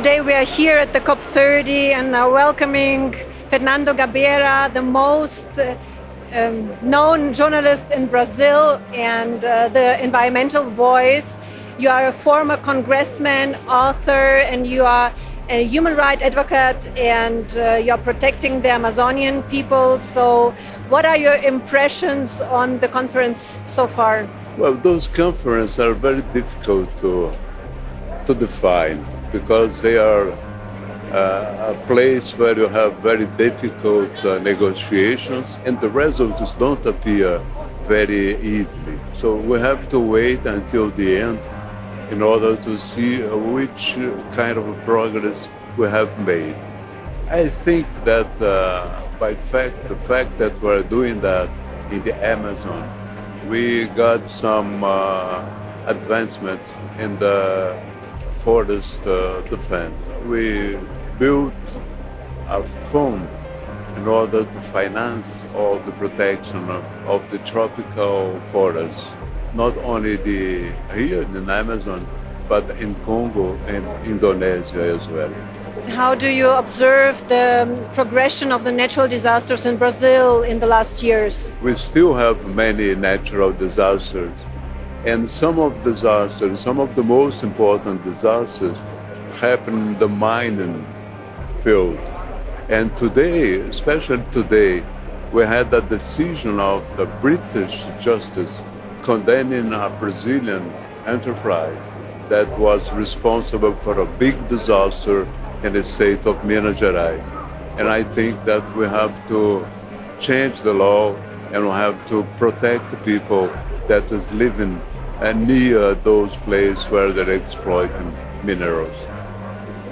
Today we are here at the COP-30 and are welcoming Fernando Gabeira, the most known journalist in Brazil and the environmental voice. You are a former congressman, author, and you are a human rights advocate, and you are protecting the Amazonian people. So what are your impressions on the conference so far? Well, those conferences are very difficult to define because they are a place where you have very difficult negotiations and the results don't appear very easily. So we have to wait until the end in order to see which kind of progress we have made. I think that by the fact that we're doing that in the Amazon, we got some advancements in the forest defense. We built a fund in order to finance all the protection of the tropical forests, not only here in the Amazon, but in Congo and Indonesia as well. How do you observe the progression of the natural disasters in Brazil in the last years? We still have many natural disasters, and some of the most important disasters happen in the mining field. And today, especially today, we had a decision of the British justice condemning a Brazilian enterprise that was responsible for a big disaster in the state of Minas Gerais. And I think that we have to change the law and we have to protect the people that is living near those places where they're exploiting minerals.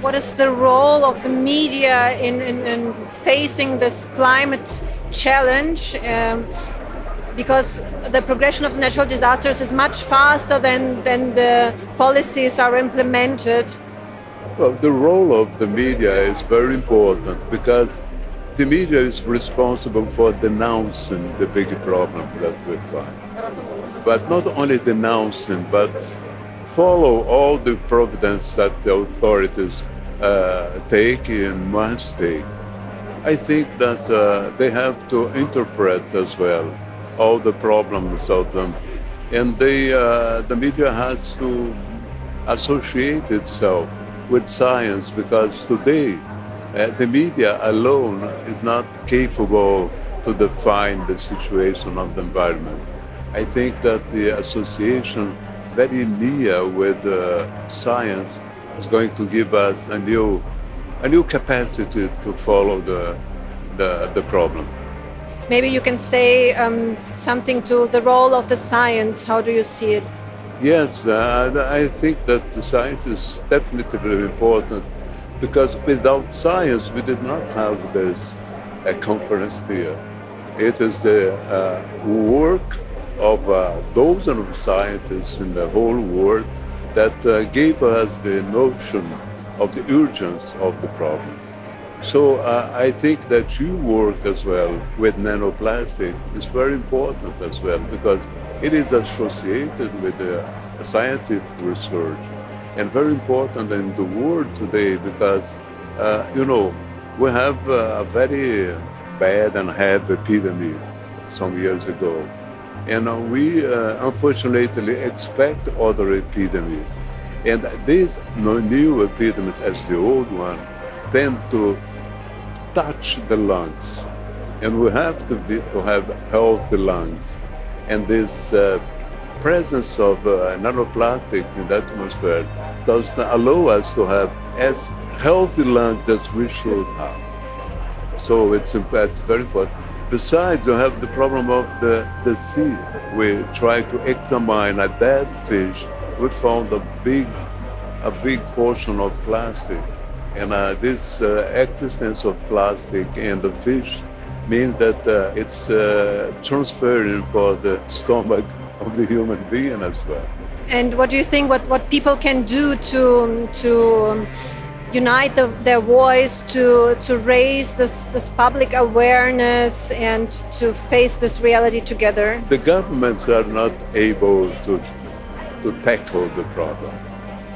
What is the role of the media in facing this climate challenge? Because the progression of natural disasters is much faster than the policies are implemented. Well, the role of the media is very important because the media is responsible for denouncing the big problem that we find. But not only denouncing, but follow all the providence that the authorities take and must take. I think that they have to interpret as well all the problems of them. And the media has to associate itself with science because today the media alone is not capable to define the situation of the environment. I think that the association very near with science is going to give us a new capacity to follow the problem. Maybe you can say something to the role of the science. How do you see it? Yes, I think that the science is definitely very important because without science we did not have this conference here. It is the work of dozens of scientists in the whole world that gave us the notion of the urgency of the problem. So I think that your work as well with nanoplastic is very important as well because it is associated with scientific research and very important in the world today because, we have a very bad and heavy epidemic some years ago. And we unfortunately expect other epidemics. And these new epidemics, as the old one, tend to touch the lungs. And we have to have healthy lungs. And this presence of nanoplastic in the atmosphere does allow us to have as healthy lungs as we should have. So it's very important. Besides, you have the problem of the sea. We try to examine a dead fish. We found a big portion of plastic. And this existence of plastic in the fish means that it's transferring for the stomach of the human being as well. And what do you think, what people can do to unite their voice, to raise this public awareness and to face this reality together? The governments are not able to tackle the problem.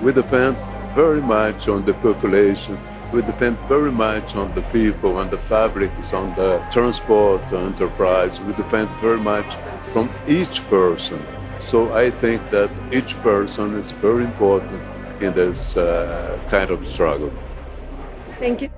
We depend very much on the population. We depend very much on the people, on the fabrics, on the transport enterprise. We depend very much from each person. So I think that each person is very important in this kind of struggle. Thank you.